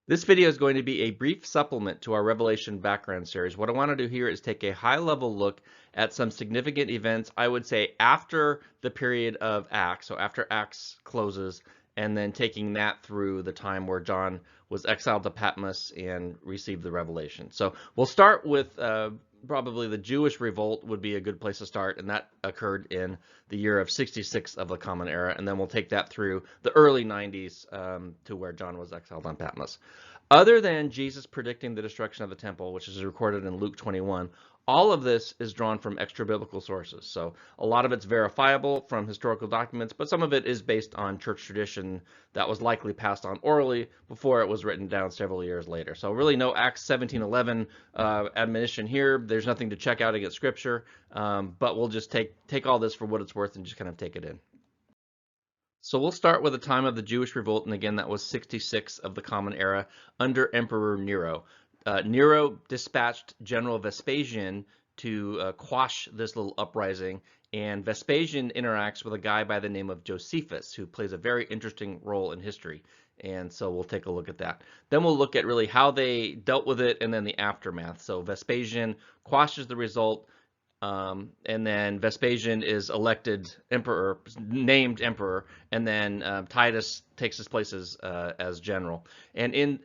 This video is going to be a brief supplement to our Revelation background series. What I want to do here is take a high-level look at some significant events, I would say, after the period of Acts, so after Acts closes, and then taking that through the time where John was exiled to Patmos and received the revelation. So we'll start with probably the Jewish Revolt would be a good place to start, and that occurred in the year of 66 of the Common Era, and then we'll take that through the early 90s to where John was exiled on Patmos. Other than Jesus predicting the destruction of the temple, which is recorded in Luke 21, all of this is drawn from extra-biblical sources. So a lot of it's verifiable from historical documents, but some of it is based on church tradition that was likely passed on orally before it was written down several years later. So really no Acts 17:11 admonition here. There's nothing to check out against Scripture, but we'll just take all this for what it's worth and just kind of take it in. So we'll start with the time of the Jewish Revolt, and again, that was 66 of the Common Era under Emperor Nero. Nero dispatched General Vespasian to quash this little uprising, and Vespasian interacts with a guy by the name of Josephus, who plays a very interesting role in history, and so we'll take a look at that. Then we'll look at really how they dealt with it and then the aftermath. So Vespasian quashes the result, and then Vespasian is elected emperor, named emperor, and then Titus takes his place as general. And in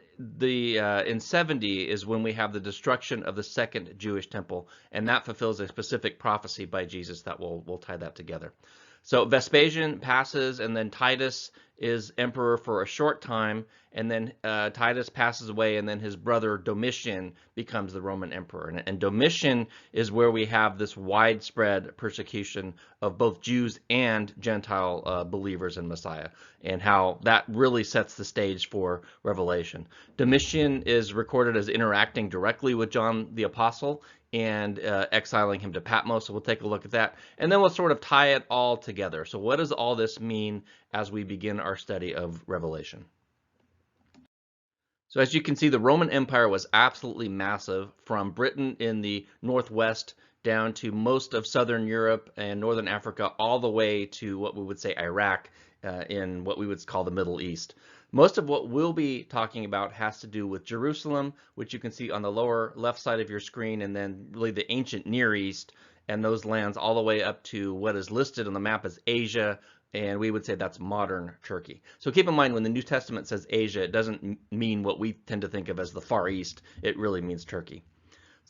70 is when we have the destruction of the second Jewish temple, and that fulfills a specific prophecy by Jesus that we'll tie that together. So Vespasian passes, and then Titus is emperor for a short time, and then Titus passes away, and then his brother Domitian becomes the Roman emperor. And Domitian is where we have this widespread persecution of both Jews and Gentile believers in Messiah, and how that really sets the stage for Revelation. Domitian is recorded as interacting directly with John the Apostle and exiling him to Patmos. So we'll take a look at that, and then we'll sort of tie it all together. So what does all this mean as we begin our study of Revelation? So as you can see, the Roman Empire was absolutely massive, from Britain in the northwest down to most of southern Europe and northern Africa, all the way to what we would say Iraq in what we would call the Middle East. Most of what we'll be talking about has to do with Jerusalem, which you can see on the lower left side of your screen, and then really the ancient Near East and those lands all the way up to what is listed on the map as Asia, and we would say that's modern Turkey. So keep in mind, when the New Testament says Asia, it doesn't mean what we tend to think of as the Far East. It really means Turkey.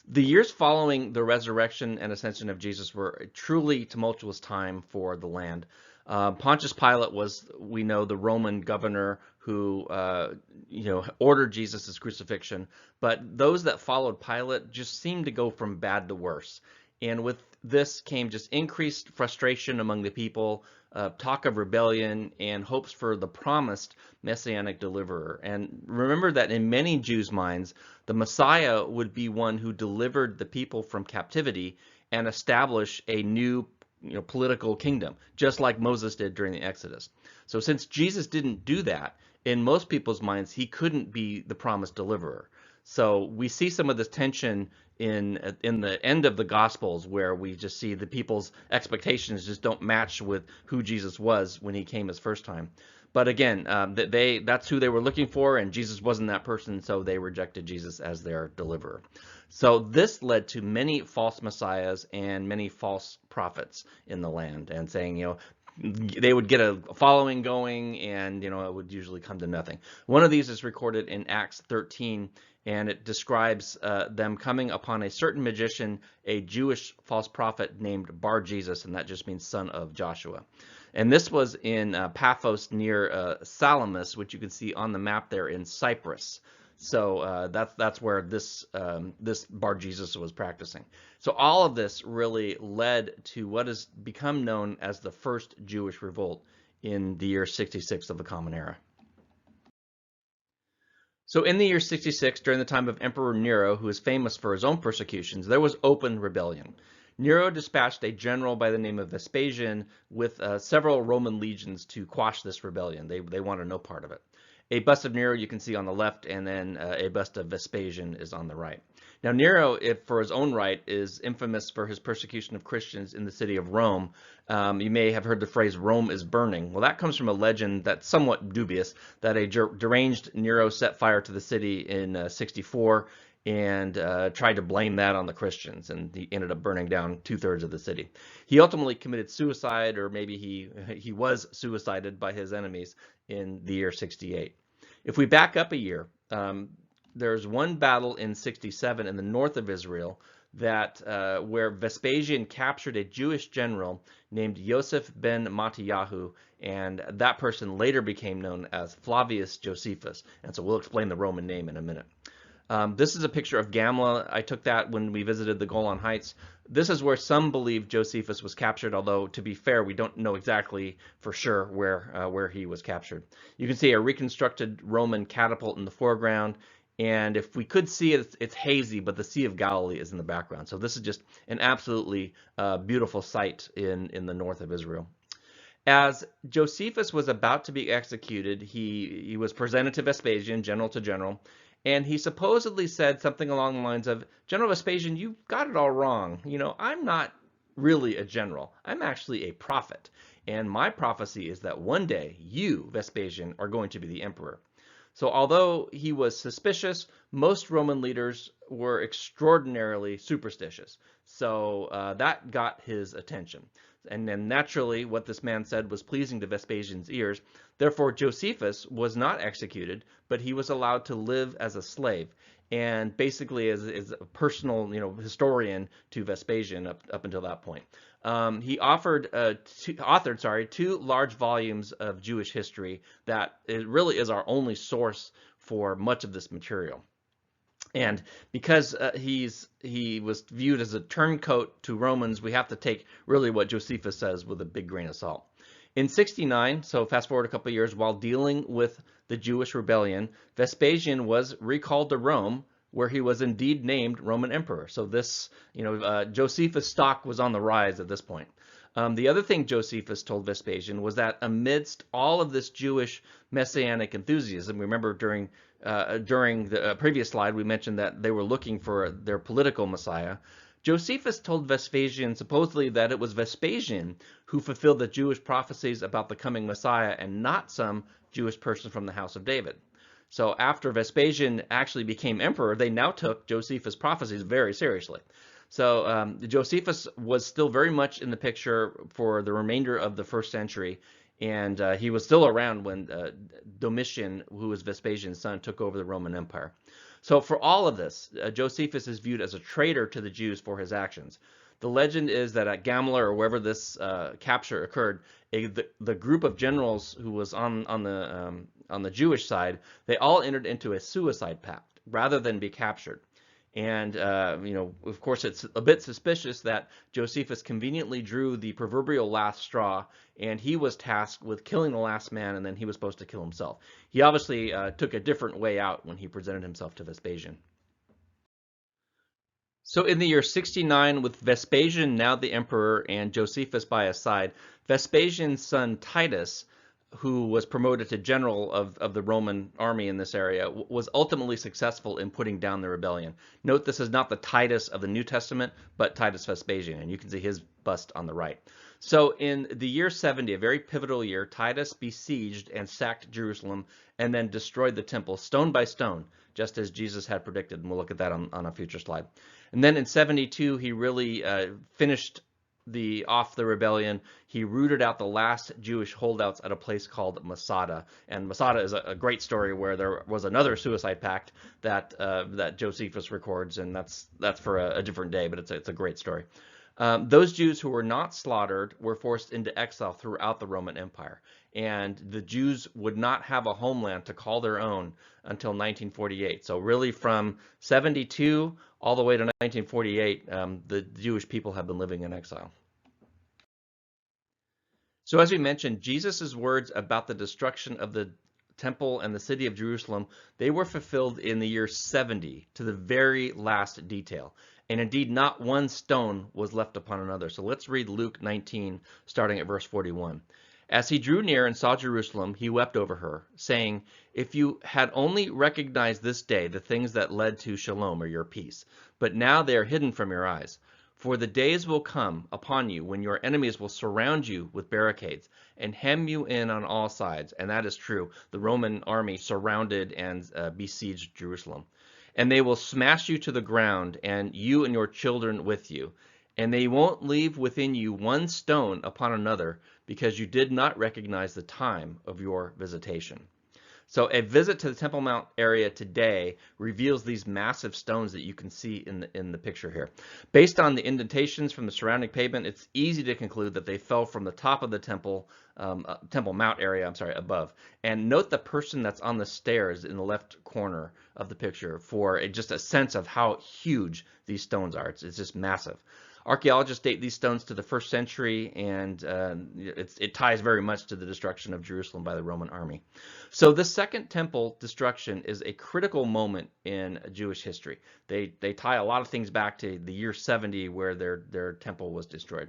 The years following the resurrection and ascension of Jesus were a truly tumultuous time for the land. Pontius Pilate was, we know, the Roman governor who, ordered Jesus' crucifixion. But those that followed Pilate just seemed to go from bad to worse. And with this came just increased frustration among the people, talk of rebellion, and hopes for the promised messianic deliverer. And remember that in many Jews' minds, the Messiah would be one who delivered the people from captivity and establish a new political kingdom, just like Moses did during the Exodus. So since Jesus didn't do that, in most people's minds, he couldn't be the promised deliverer. So we see some of this tension in the end of the Gospels, where we just see the people's expectations just don't match with who Jesus was when he came his first time. But again, that's who they were looking for, and Jesus wasn't that person, so they rejected Jesus as their deliverer. So this led to many false messiahs and many false prophets in the land, and saying, they would get a following going, and it would usually come to nothing. One of these is recorded in Acts 13, and it describes them coming upon a certain magician, a Jewish false prophet named Bar Jesus, and that just means son of Joshua. And this was in Paphos near Salamis, which you can see on the map there in Cyprus. So that's where this Bar Jesus was practicing. So all of this really led to what has become known as the first Jewish revolt in the year 66 of the Common Era. So in the year 66, during the time of Emperor Nero, who is famous for his own persecutions, there was open rebellion. Nero dispatched a general by the name of Vespasian with several Roman legions to quash this rebellion. They wanted no part of it. A bust of Nero you can see on the left, and then a bust of Vespasian is on the right. Now Nero, if for his own right, is infamous for his persecution of Christians in the city of Rome. You may have heard the phrase "Rome is burning." Well, that comes from a legend that's somewhat dubious, that a deranged Nero set fire to the city in 64 and tried to blame that on the Christians, and he ended up burning down 2/3 of the city. He ultimately committed suicide, or maybe he was suicided by his enemies in the year 68. If we back up a year, there's one battle in 67 in the north of Israel that where Vespasian captured a Jewish general named Yosef ben Mattiyahu, and that person later became known as Flavius Josephus. And so we'll explain the Roman name in a minute. This is a picture of Gamla. I took that when we visited the Golan Heights. This is where some believe Josephus was captured, although to be fair, we don't know exactly for sure where he was captured. You can see a reconstructed Roman catapult in the foreground, and if we could see it, it's hazy, but the Sea of Galilee is in the background. So this is just an absolutely beautiful sight in the north of Israel. As Josephus was about to be executed, he was presented to Vespasian, general to general, and he supposedly said something along the lines of, "General Vespasian, you've got it all wrong. You know, I'm not really a general. I'm actually a prophet. And my prophecy is that one day you, Vespasian, are going to be the emperor." So although he was suspicious, most Roman leaders were extraordinarily superstitious. So that got his attention. And then naturally, what this man said was pleasing to Vespasian's ears. Therefore, Josephus was not executed, but he was allowed to live as a slave, and basically as a personal, historian to Vespasian up until that point. He authored two large volumes of Jewish history that it really is our only source for much of this material. And because he was viewed as a turncoat to Romans, we have to take really what Josephus says with a big grain of salt. In 69, so fast forward a couple of years, while dealing with the Jewish rebellion, Vespasian was recalled to Rome, where he was indeed named Roman emperor. So this, Josephus' stock was on the rise at this point. The other thing Josephus told Vespasian was that amidst all of this Jewish messianic enthusiasm, remember during the previous slide we mentioned that they were looking for their political Messiah, Josephus told Vespasian supposedly that it was Vespasian who fulfilled the Jewish prophecies about the coming Messiah and not some Jewish person from the house of David. So after Vespasian actually became emperor, they now took Josephus' prophecies very seriously. So Josephus was still very much in the picture for the remainder of the first century, and he was still around when Domitian, who was Vespasian's son, took over the Roman Empire. So for all of this, Josephus is viewed as a traitor to the Jews for his actions. The legend is that at Gamla, or wherever this capture occurred, the group of generals who was on the Jewish side, they all entered into a suicide pact rather than be captured. And, of course, it's a bit suspicious that Josephus conveniently drew the proverbial last straw, and he was tasked with killing the last man, and then he was supposed to kill himself. He obviously took a different way out when he presented himself to Vespasian. So in the year 69, with Vespasian now the emperor and Josephus by his side, Vespasian's son Titus, who was promoted to general of the Roman army in this area, was ultimately successful in putting down the rebellion. Note this is not the Titus of the New Testament, but Titus Vespasian, and you can see his bust on the right. So in the year 70, a very pivotal year, Titus besieged and sacked Jerusalem and then destroyed the temple stone by stone, just as Jesus had predicted, and we'll look at that on a future slide. And then in 72, he really finished off the rebellion. He rooted out the last Jewish holdouts at a place called Masada. And Masada is a great story where there was another suicide pact that Josephus records, and that's for a different day, but it's a great story. Those Jews who were not slaughtered were forced into exile throughout the Roman Empire, and the Jews would not have a homeland to call their own until 1948. So really from 72 all the way to 1948, the Jewish people have been living in exile. So as we mentioned, Jesus' words about the destruction of the temple and the city of Jerusalem, they were fulfilled in the year 70 to the very last detail. And indeed, not one stone was left upon another. So let's read Luke 19, starting at verse 41. As he drew near and saw Jerusalem, he wept over her, saying, "If you had only recognized this day the things that led to shalom, or your peace, but now they are hidden from your eyes. For the days will come upon you when your enemies will surround you with barricades and hem you in on all sides." And that is true. The Roman army surrounded and besieged Jerusalem. "And they will smash you to the ground, and you and your children with you. And they won't leave within you one stone upon another, because you did not recognize the time of your visitation." So a visit to the Temple Mount area today reveals these massive stones that you can see in the picture here. Based on the indentations from the surrounding pavement, it's easy to conclude that they fell from the top of the Temple Mount area, above. And note the person that's on the stairs in the left corner of the picture for just a sense of how huge these stones are. It's just massive. Archaeologists date these stones to the 1st century, and it ties very much to the destruction of Jerusalem by the Roman army. So the Second Temple destruction is a critical moment in Jewish history. They tie a lot of things back to the year 70, where their temple was destroyed.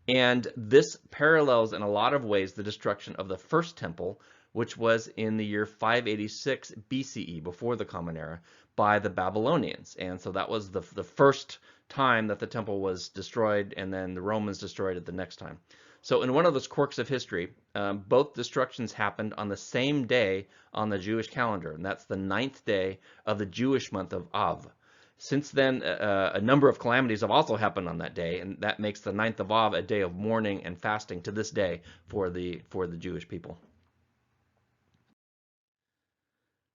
And this parallels in a lot of ways the destruction of the First Temple, which was in the year 586 BCE, before the Common Era, by the Babylonians. And so that was the first time that the temple was destroyed, and then the Romans destroyed it the next time. So in one of those quirks of history, both destructions happened on the same day on the Jewish calendar, and that's the 9th day of the Jewish month of Av. Since then, a number of calamities have also happened on that day, and that makes the 9th of Av a day of mourning and fasting to this day for the Jewish people.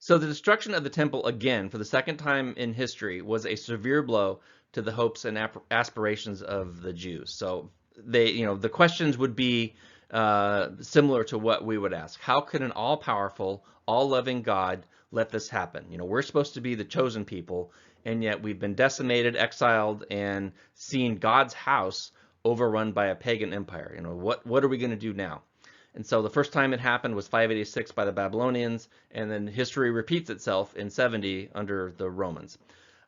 So the destruction of the temple, again, for the second time in history, was a severe blow to the hopes and aspirations of the Jews. So the questions would be similar to what we would ask. How could an all-powerful, all-loving God let this happen? We're supposed to be the chosen people, and yet we've been decimated, exiled, and seen God's house overrun by a pagan empire. What are we going to do now? And so the first time it happened was 586 by the Babylonians, and then history repeats itself in 70 under the Romans.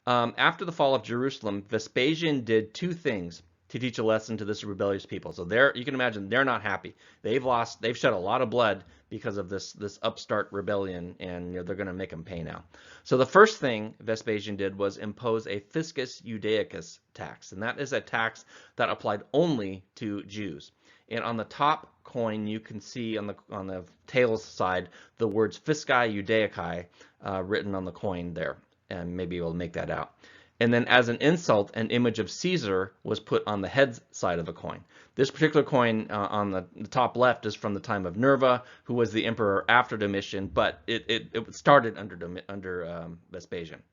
After the fall of Jerusalem, Vespasian did 2 things to teach a lesson to this rebellious people. So you can imagine they're not happy. They've shed a lot of blood because of this upstart rebellion, and they're going to make them pay now. So the first thing Vespasian did was impose a fiscus Judaicus tax, and that is a tax that applied only to Jews. And on the top coin, you can see on the tails side the words Fisci Judaicae written on the coin there, and maybe we'll make that out. And then as an insult, an image of Caesar was put on the head side of the coin. This particular coin on the top left is from the time of Nerva, who was the emperor after Domitian, but it started under Vespasian.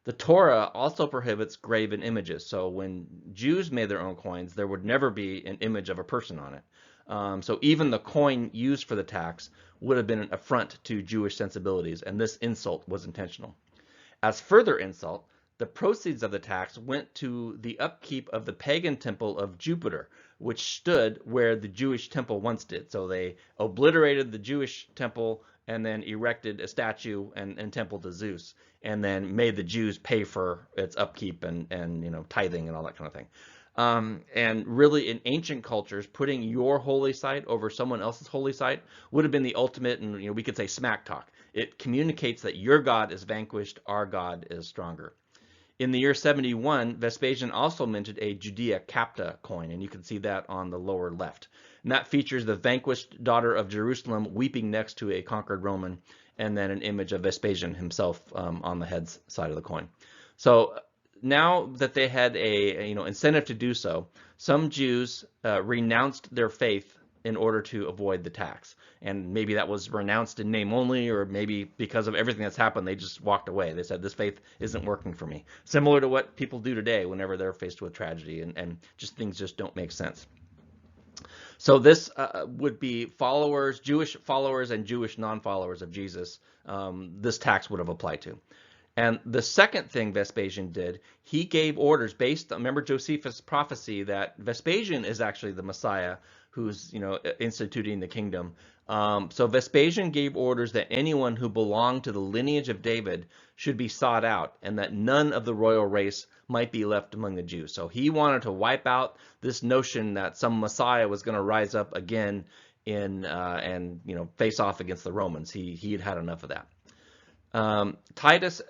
The Torah also prohibits graven images. So when Jews made their own coins, there would never be an image of a person on it. So even the coin used for the tax would have been an affront to Jewish sensibilities, and this insult was intentional. As further insult, the proceeds of the tax went to the upkeep of the pagan temple of Jupiter, which stood where the Jewish temple once did. So they obliterated the Jewish temple and then erected a statue and temple to Zeus, and then made the Jews pay for its upkeep and tithing and all that kind of thing. And really, in ancient cultures, putting your holy site over someone else's holy site would have been the ultimate, and we could say smack talk. It communicates that your God is vanquished, our God is stronger. In the year 71, Vespasian also minted a Judea Capta coin, and you can see that on the lower left. And that features the vanquished daughter of Jerusalem weeping next to a conquered Roman, and then an image of Vespasian himself on the head side of the coin. So now that they had a incentive to do so, some Jews renounced their faith in order to avoid the tax. And maybe that was renounced in name only, or maybe because of everything that's happened, they just walked away. They said, this faith isn't working for me. Similar to what people do today whenever they're faced with tragedy and just things just don't make sense. So this would be followers, Jewish followers and Jewish non-followers of Jesus, this tax would have applied to. And the second thing Vespasian did, he gave orders based on, remember Josephus' prophecy that Vespasian is actually the Messiah who's instituting the kingdom. So Vespasian gave orders that anyone who belonged to the lineage of David should be sought out, and that none of the royal race might be left among the Jews. So he wanted to wipe out this notion that some Messiah was going to rise up again and face off against the Romans. He had had enough of that.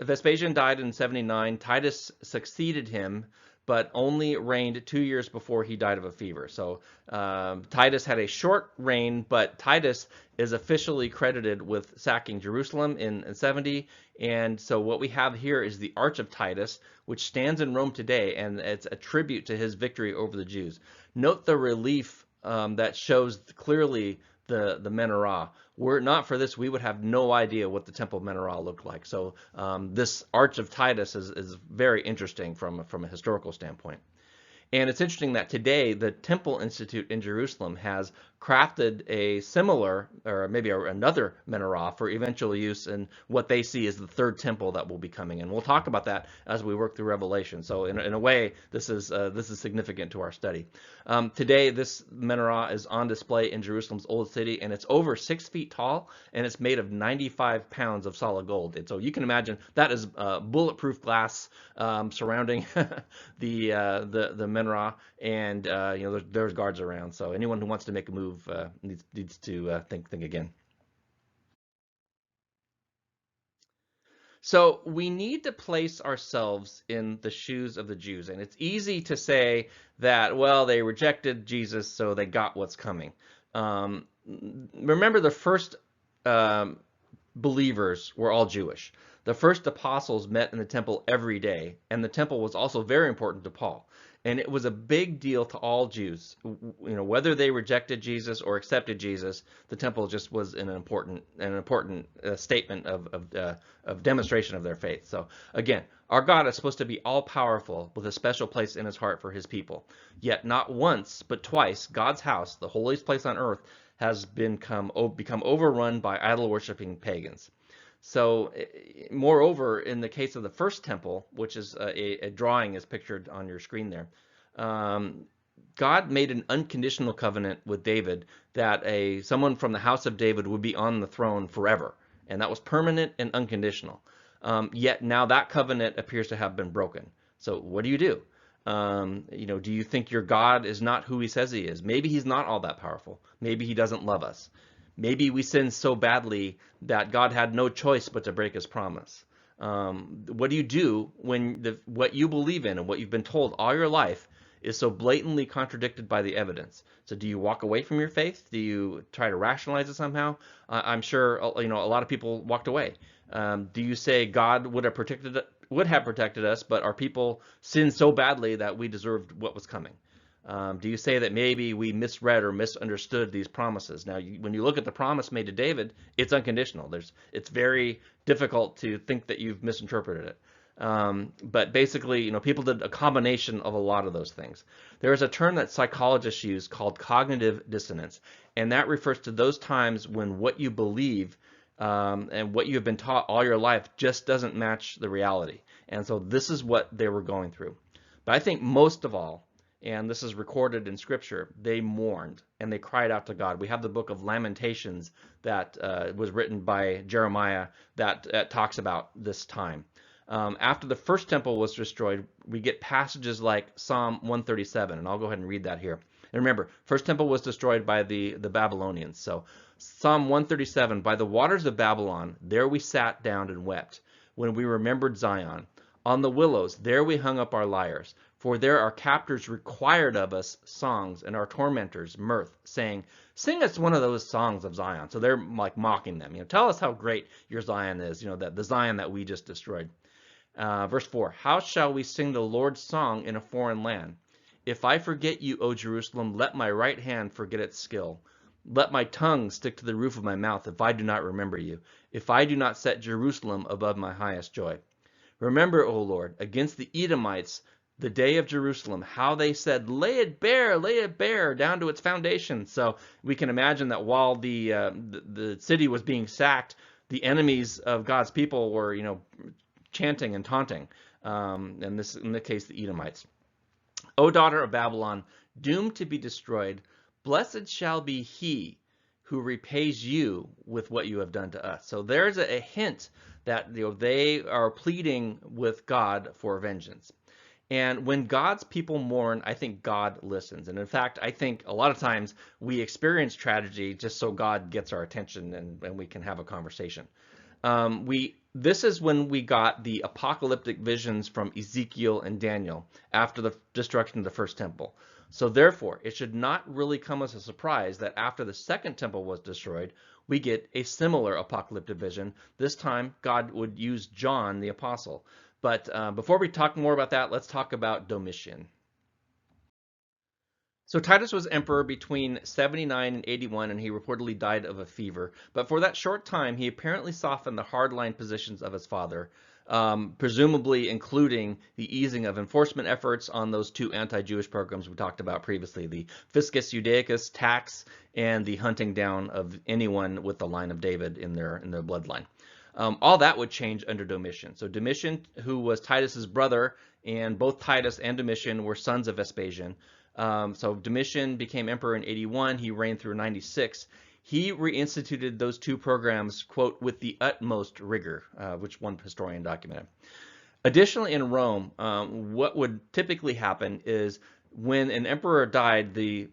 Vespasian died in 79. Titus succeeded him, but only reigned 2 years before he died of a fever. So Titus had a short reign, but Titus is officially credited with sacking Jerusalem in 70. And so what we have here is the Arch of Titus, which stands in Rome today, and it's a tribute to his victory over the Jews. Note the relief that shows clearly the menorah. Were it not for this, we would have no idea what the Temple menorah looked like. So this Arch of Titus is very interesting from a historical standpoint. And it's interesting that today the Temple Institute in Jerusalem has crafted a similar, or maybe another menorah for eventual use in what they see as the third temple that will be coming. And we'll talk about that as we work through Revelation. So in a way, this is significant to our study. Today, this menorah is on display in Jerusalem's Old City, and it's over 6 feet tall, and it's made of 95 pounds of solid gold. And so you can imagine that is bulletproof glass surrounding the menorah, and there's guards around. So anyone who wants to make a move needs to think again. So we need to place ourselves in the shoes of the Jews. And it's easy to say that, well, they rejected Jesus, so they got what's coming. Remember, the first believers were all Jewish. The first apostles met in the temple every day, and the temple was also very important to Paul. And it was a big deal to all Jews. Whether they rejected Jesus or accepted Jesus, the temple just was an important statement of demonstration of their faith. So again, our God is supposed to be all-powerful with a special place in his heart for his people. Yet not once, but twice, God's house, the holiest place on earth, has become overrun by idol-worshiping pagans. So, moreover, in the case of the first temple, which is a drawing is pictured on your screen there, God made an unconditional covenant with David that someone from the house of David would be on the throne forever, and that was permanent and unconditional. Yet now that covenant appears to have been broken. So, what do you do? Do you think your God is not who he says he is? Maybe he's not all that powerful. Maybe he doesn't love us. Maybe we sin so badly that God had no choice but to break his promise. What do you do when what you believe in and what you've been told all your life is so blatantly contradicted by the evidence? So do you walk away from your faith? Do you try to rationalize it somehow? I'm sure a lot of people walked away. Do you say God would have protected us, but our people sinned so badly that we deserved what was coming? Do you say that maybe we misread or misunderstood these promises? Now, when you look at the promise made to David, it's unconditional. It's very difficult to think that you've misinterpreted it. But basically, people did a combination of a lot of those things. There is a term that psychologists use called cognitive dissonance, and that refers to those times when what you believe and what you have been taught all your life just doesn't match the reality. And so this is what they were going through. But I think most of all, and this is recorded in Scripture, they mourned and they cried out to God. We have the Book of Lamentations that was written by Jeremiah that talks about this time. After the first temple was destroyed, we get passages like Psalm 137, and I'll go ahead and read that here. And remember, first temple was destroyed by the Babylonians. So Psalm 137, by the waters of Babylon, there we sat down and wept when we remembered Zion. On the willows, there we hung up our lyres. For there our captors required of us songs, and our tormentors mirth, saying, sing us one of those songs of Zion. So they're like mocking them. Tell us how great your Zion is, that the Zion that we just destroyed. Verse 4, how shall we sing the Lord's song in a foreign land? If I forget you, O Jerusalem, let my right hand forget its skill. Let my tongue stick to the roof of my mouth if I do not remember you, if I do not set Jerusalem above my highest joy. Remember, O Lord, against the Edomites, the day of Jerusalem, how they said, lay it bare, down to its foundation. So we can imagine that while the city was being sacked, the enemies of God's people were, chanting and taunting. And in the case, the Edomites. O daughter of Babylon, doomed to be destroyed, blessed shall be he who repays you with what you have done to us. So there's a hint that they are pleading with God for vengeance. And when God's people mourn, I think God listens. And in fact, I think a lot of times we experience tragedy just so God gets our attention and we can have a conversation. This is when we got the apocalyptic visions from Ezekiel and Daniel after the destruction of the first temple. So therefore, it should not really come as a surprise that after the second temple was destroyed, we get a similar apocalyptic vision. This time, God would use John the apostle. But before we talk more about that, let's talk about Domitian. So Titus was emperor between 79 and 81, and he reportedly died of a fever. But for that short time, he apparently softened the hardline positions of his father, presumably including the easing of enforcement efforts on those two anti-Jewish programs we talked about previously, the Fiscus Judaicus tax and the hunting down of anyone with the line of David in their bloodline. All that would change under Domitian. So Domitian, who was Titus's brother, and both Titus and Domitian were sons of Vespasian. So Domitian became emperor in 81. He reigned through 96. He reinstituted those two programs, quote, with the utmost rigor, which one historian documented. Additionally, in Rome, what would typically happen is when an emperor died, the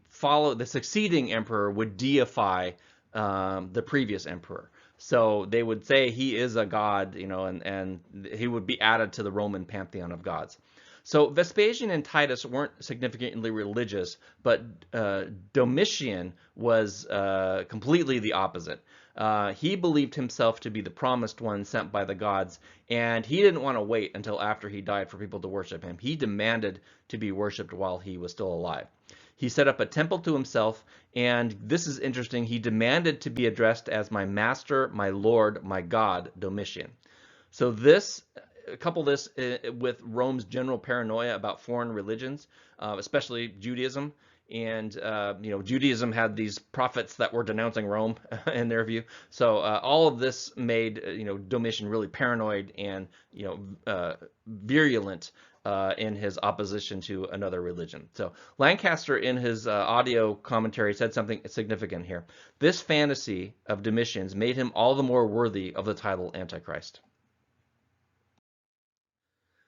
succeeding emperor would deify the previous emperor. So they would say he is a god, and he would be added to the Roman pantheon of gods. So Vespasian and Titus weren't significantly religious, but Domitian was completely the opposite. He believed himself to be the promised one sent by the gods, and he didn't want to wait until after he died for people to worship him. He demanded to be worshipped while he was still alive. He set up a temple to himself, and this is interesting, he demanded to be addressed as my master, my lord, my God, Domitian. So couple this with Rome's general paranoia about foreign religions, especially Judaism. And, Judaism had these prophets that were denouncing Rome in their view. So all of this made, Domitian really paranoid and, virulent in his opposition to another religion. So Lancaster, in his audio commentary, said something significant here. This fantasy of Domitian's made him all the more worthy of the title Antichrist.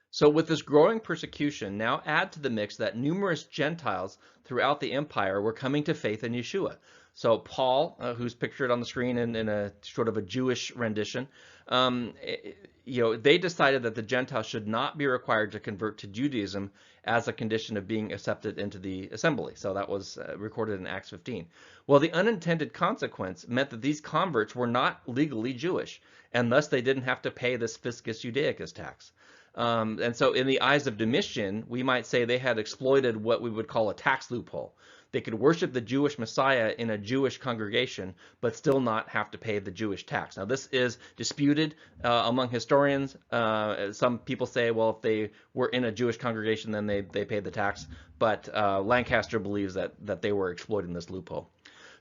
So with this growing persecution, now add to the mix that numerous Gentiles throughout the empire were coming to faith in Yeshua. So Paul, who's pictured on the screen in a sort of a Jewish rendition, they decided that the Gentiles should not be required to convert to Judaism as a condition of being accepted into the assembly. So that was recorded in Acts 15. Well, the unintended consequence meant that these converts were not legally Jewish, and thus they didn't have to pay this Fiscus Judaicus tax. And so in the eyes of Domitian, we might say they had exploited what we would call a tax loophole. They could worship the Jewish Messiah in a Jewish congregation, but still not have to pay the Jewish tax. Now, this is disputed among historians. Some people say, well, if they were in a Jewish congregation, then they paid the tax. But Lancaster believes that they were exploiting this loophole.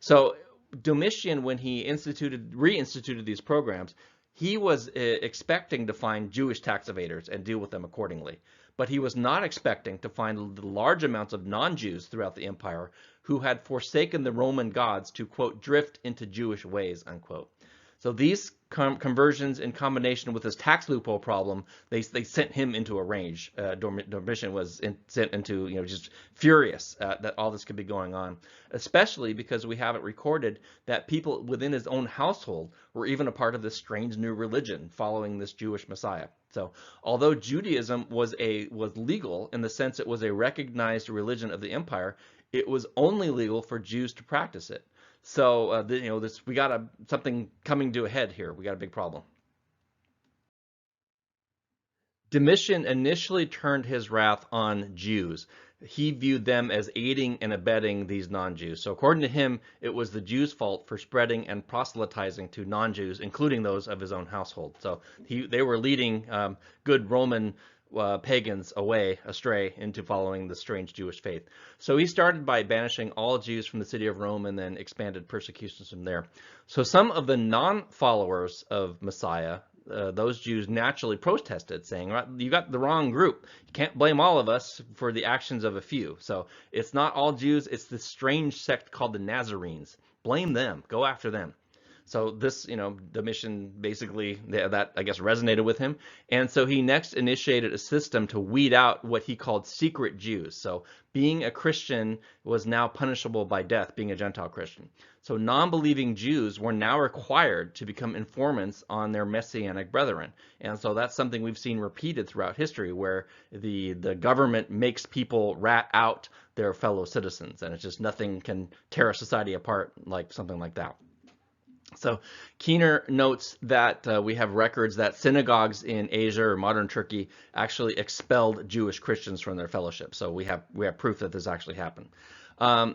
So Domitian, when he reinstituted these programs, he was expecting to find Jewish tax evaders and deal with them accordingly. But he was not expecting to find the large amounts of non-Jews throughout the empire who had forsaken the Roman gods to, quote, drift into Jewish ways, unquote. So these conversions in combination with this tax loophole problem, they sent him into a rage. Domitian was sent into, just furious that all this could be going on, especially because we have it recorded that people within his own household were even a part of this strange new religion following this Jewish Messiah. So although Judaism was legal in the sense it was a recognized religion of the empire, it was only legal for Jews to practice it. So, we got something coming to a head here. We got a big problem. Domitian initially turned his wrath on Jews. He viewed them as aiding and abetting these non-Jews. So according to him, it was the Jews' fault for spreading and proselytizing to non-Jews, including those of his own household. So they were leading good Roman pagans astray into following the strange Jewish faith. So he started by banishing all Jews from the city of Rome and then expanded persecutions from there. So some of the non-followers of Messiah, those Jews naturally protested, saying, you got the wrong group. You can't blame all of us for the actions of a few. So it's not all Jews, it's this strange sect called the Nazarenes. Blame them, go after them. So this, Domitian basically, that I guess resonated with him. And so he next initiated a system to weed out what he called secret Jews. So being a Christian was now punishable by death, being a Gentile Christian. So non-believing Jews were now required to become informants on their Messianic brethren. And so that's something we've seen repeated throughout history, where the government makes people rat out their fellow citizens. And it's just nothing can tear a society apart like something like that. So Keener notes that we have records that synagogues in Asia or modern Turkey actually expelled Jewish Christians from their fellowship. So we have proof that this actually happened.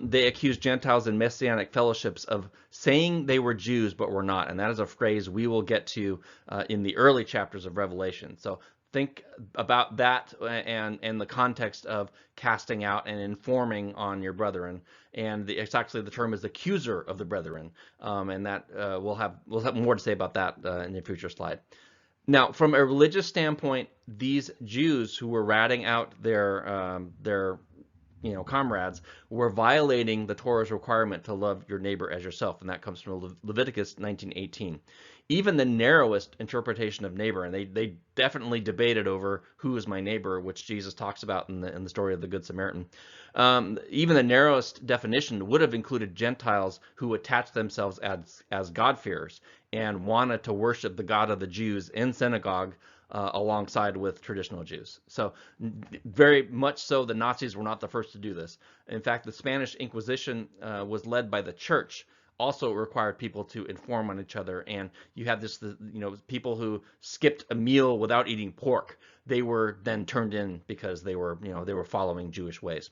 They accused Gentiles in Messianic fellowships of saying they were Jews but were not, and that is a phrase we will get to in the early chapters of Revelation. So think about that and the context of casting out and informing on your brethren. And it's actually, the term is accuser of the brethren, and that we'll have more to say about that in a future slide. Now, from a religious standpoint, these Jews who were ratting out their comrades were violating the Torah's requirement to love your neighbor as yourself, and that comes from Leviticus 19:18. Even the narrowest interpretation of neighbor, and they definitely debated over who is my neighbor, which Jesus talks about in the story of the Good Samaritan. Even the narrowest definition would have included Gentiles who attached themselves as God-fearers and wanted to worship the God of the Jews in synagogue alongside with traditional Jews. So very much so, the Nazis were not the first to do this. In fact, the Spanish Inquisition was led by the church. Also required people to inform on each other, and you had this, people who skipped a meal without eating pork. They were then turned in because they were following Jewish ways.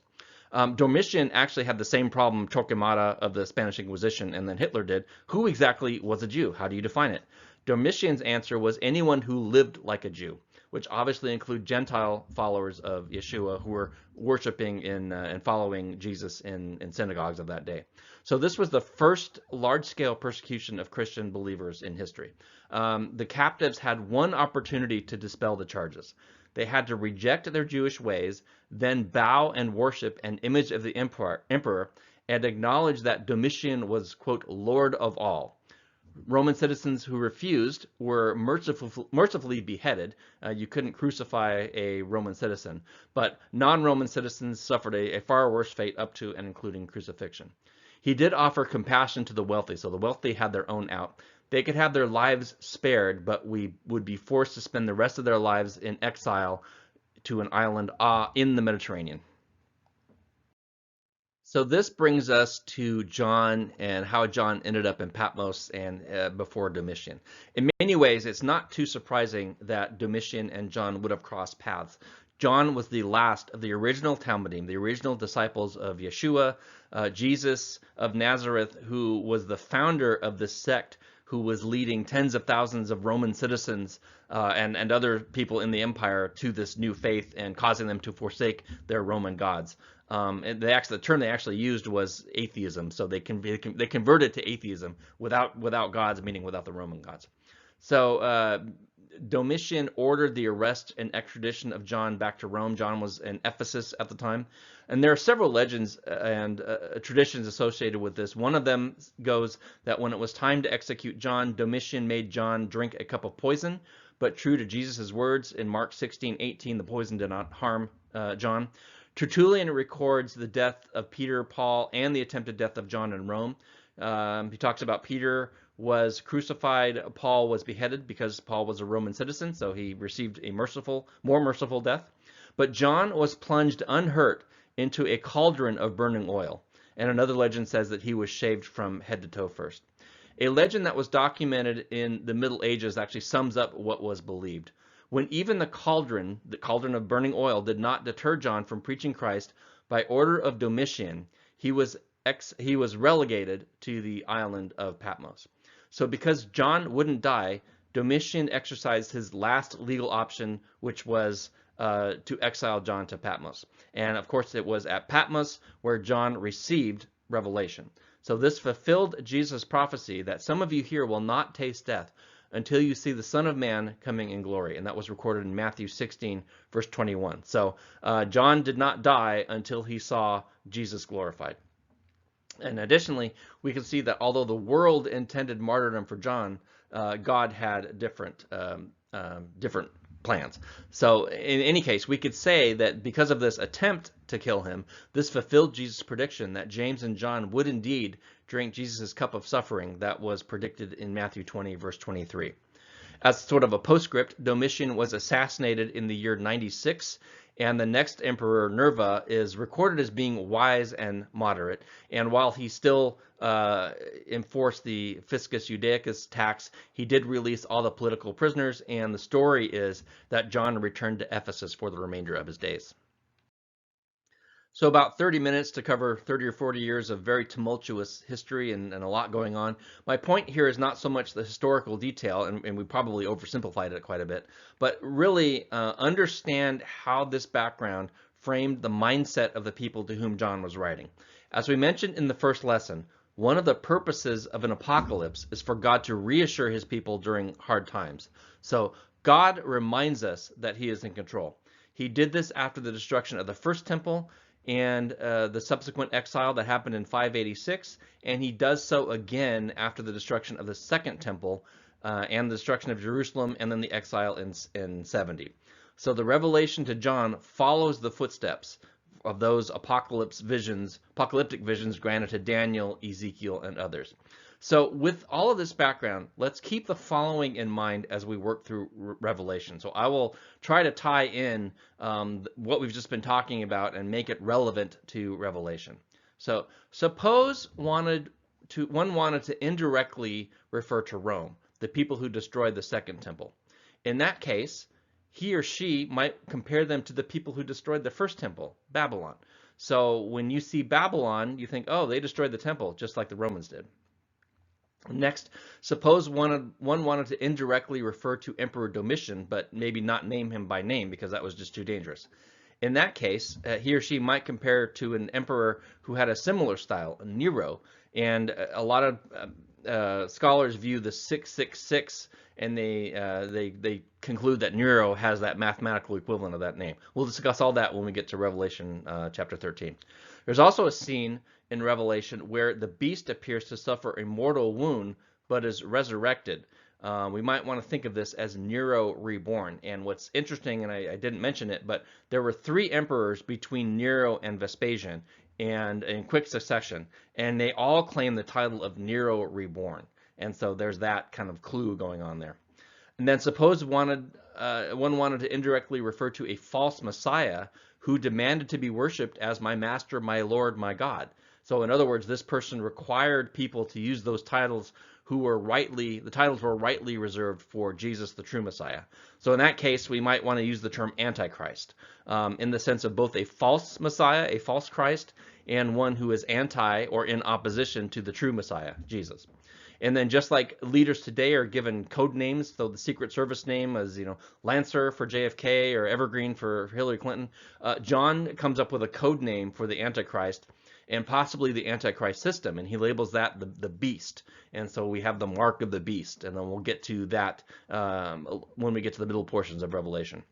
Domitian actually had the same problem, Torquemada of the Spanish Inquisition, and then Hitler did. Who exactly was a Jew? How do you define it? Domitian's answer was anyone who lived like a Jew, which obviously include Gentile followers of Yeshua who were worshiping and following Jesus in synagogues of that day. So this was the first large-scale persecution of Christian believers in history. The captives had one opportunity to dispel the charges. They had to reject their Jewish ways, then bow and worship an image of the emperor, and acknowledge that Domitian was, quote, Lord of all. Roman citizens who refused were mercifully beheaded. You couldn't crucify a Roman citizen, but non-Roman citizens suffered a far worse fate, up to and including crucifixion. He did offer compassion to the wealthy, so the wealthy had their own out. They could have their lives spared, but we would be forced to spend the rest of their lives in exile to an island in the Mediterranean. So this brings us to John and how John ended up in Patmos and before Domitian. In many ways, it's not too surprising that Domitian and John would have crossed paths. John was the last of the original Talmudim, the original disciples of Yeshua, Jesus of Nazareth, who was the founder of the sect who was leading tens of thousands of Roman citizens and other people in the empire to this new faith and causing them to forsake their Roman gods. The term they actually used was atheism, so they converted to atheism without gods, meaning without the Roman gods. So Domitian ordered the arrest and extradition of John back to Rome. John was in Ephesus at the time. And there are several legends and traditions associated with this. One of them goes that when it was time to execute John, Domitian made John drink a cup of poison. But true to Jesus' words in Mark 16:18, the poison did not harm John. Tertullian records the death of Peter, Paul, and the attempted death of John in Rome. He talks about Peter was crucified, Paul was beheaded because Paul was a Roman citizen, so he received a more merciful death. But John was plunged unhurt into a cauldron of burning oil, and another legend says that he was shaved from head to toe first. A legend that was documented in the Middle Ages actually sums up what was believed. When even the cauldron of burning oil, did not deter John from preaching Christ, by order of Domitian, he was relegated to the island of Patmos. So because John wouldn't die, Domitian exercised his last legal option, which was to exile John to Patmos. And of course, it was at Patmos where John received revelation. So this fulfilled Jesus' prophecy that some of you here will not taste death until you see the Son of Man coming in glory. And that was recorded in Matthew 16, verse 21. So John did not die until he saw Jesus glorified. And additionally, we can see that although the world intended martyrdom for John, God had different plans. So in any case, we could say that because of this attempt to kill him, this fulfilled Jesus' prediction that James and John would indeed drink Jesus' cup of suffering that was predicted in Matthew 20, verse 23. As sort of a postscript, Domitian was assassinated in the year 96, and the next emperor, Nerva, is recorded as being wise and moderate. And while he still enforced the Fiscus Judaicus tax, he did release all the political prisoners, and the story is that John returned to Ephesus for the remainder of his days. So about 30 minutes to cover 30 or 40 years of very tumultuous history and a lot going on. My point here is not so much the historical detail, and we probably oversimplified it quite a bit, but really understand how this background framed the mindset of the people to whom John was writing. As we mentioned in the first lesson, one of the purposes of an apocalypse is for God to reassure his people during hard times. So God reminds us that he is in control. He did this after the destruction of the first temple and the subsequent exile that happened in 586, and he does so again after the destruction of the second temple and the destruction of Jerusalem, and then the exile in 70. So the revelation to John follows the footsteps of those apocalyptic visions granted to Daniel, Ezekiel, and others. So with all of this background, let's keep the following in mind as we work through Revelation. So I will try to tie in what we've just been talking about and make it relevant to Revelation. So suppose one wanted to indirectly refer to Rome, the people who destroyed the second temple. In that case, he or she might compare them to the people who destroyed the first temple, Babylon. So when you see Babylon, you think, oh, they destroyed the temple just like the Romans did. Next, suppose one wanted to indirectly refer to Emperor Domitian, but maybe not name him by name because that was just too dangerous. In that case, he or she might compare to an emperor who had a similar style, Nero, and a lot of scholars view the 666, and they conclude that Nero has that mathematical equivalent of that name. We'll discuss all that when we get to Revelation chapter 13. There's also a scene in Revelation where the beast appears to suffer a mortal wound but is resurrected. We might want to think of this as Nero Reborn. And what's interesting, and I didn't mention it, but there were 3 emperors between Nero and Vespasian, and in quick succession, and they all claim the title of Nero Reborn. And so there's that kind of clue going on there. And then suppose one wanted to indirectly refer to a false Messiah who demanded to be worshipped as my master, my Lord, my God. So in other words, this person required people to use those titles the titles were rightly reserved for Jesus, the true Messiah. So in that case, we might want to use the term Antichrist in the sense of both a false Messiah, a false Christ, and one who is anti or in opposition to the true Messiah, Jesus. And then just like leaders today are given code names, so the Secret Service name is, Lancer for JFK or Evergreen for Hillary Clinton, John comes up with a code name for the Antichrist and possibly the Antichrist system, and he labels that the beast. And so we have the mark of the beast, and then we'll get to that when we get to the middle portions of Revelation.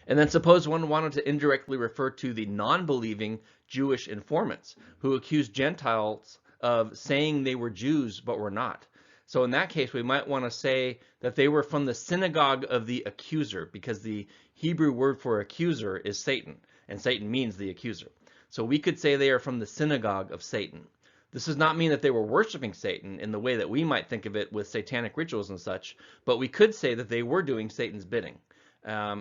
And then suppose one wanted to indirectly refer to the non-believing Jewish informants who accused Gentiles of saying they were Jews but were not. So in that case, we might want to say that they were from the synagogue of the accuser, because the Hebrew word for accuser is Satan, and Satan means the accuser. So we could say they are from the synagogue of Satan. This does not mean that they were worshiping Satan in the way that we might think of it with satanic rituals and such, but we could say that they were doing Satan's bidding.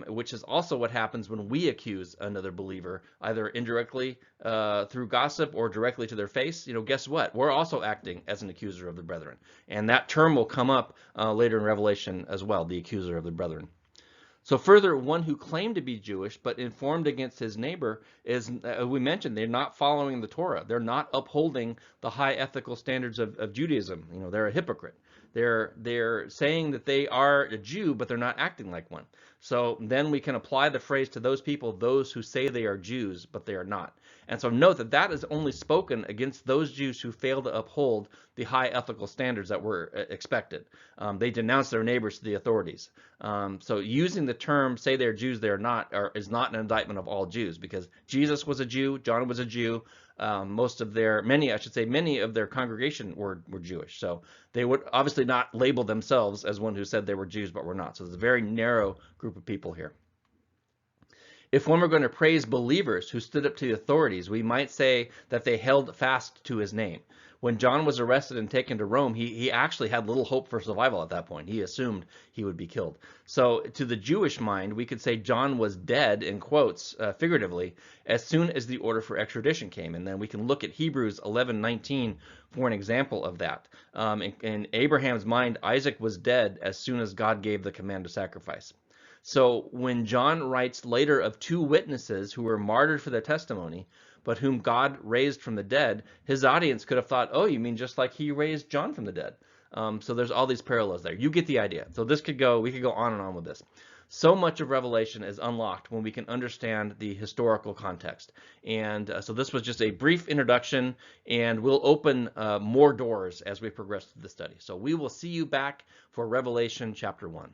Which is also what happens when we accuse another believer, either indirectly through gossip or directly to their face. Guess what? We're also acting as an accuser of the brethren. And that term will come up later in Revelation as well, the accuser of the brethren. So further, one who claimed to be Jewish but informed against his neighbor is, we mentioned, they're not following the Torah. They're not upholding the high ethical standards of Judaism. They're a hypocrite. They're saying that they are a Jew, but they're not acting like one. So then we can apply the phrase to those people, those who say they are Jews, but they are not. And so note that that is only spoken against those Jews who fail to uphold the high ethical standards that were expected. They denounce their neighbors to the authorities. So using the term, say they're Jews, they're not, is not an indictment of all Jews, because Jesus was a Jew, John was a Jew, Many of their congregation were Jewish. So they would obviously not label themselves as one who said they were Jews but were not. So it's a very narrow group of people here. If one were going to praise believers who stood up to the authorities, we might say that they held fast to his name. When John was arrested and taken to Rome, he actually had little hope for survival at that point. He assumed he would be killed. So to the Jewish mind, we could say John was dead, in quotes, figuratively, as soon as the order for extradition came. And then we can look at Hebrews 11:19 for an example of that. In Abraham's mind, Isaac was dead as soon as God gave the command to sacrifice. So when John writes later of two witnesses who were martyred for their testimony, but whom God raised from the dead, his audience could have thought, oh, you mean just like he raised John from the dead? So there's all these parallels there. You get the idea. So we could go on and on with this. So much of Revelation is unlocked when we can understand the historical context. And so this was just a brief introduction, and we'll open more doors as we progress through the study. So we will see you back for Revelation chapter 1.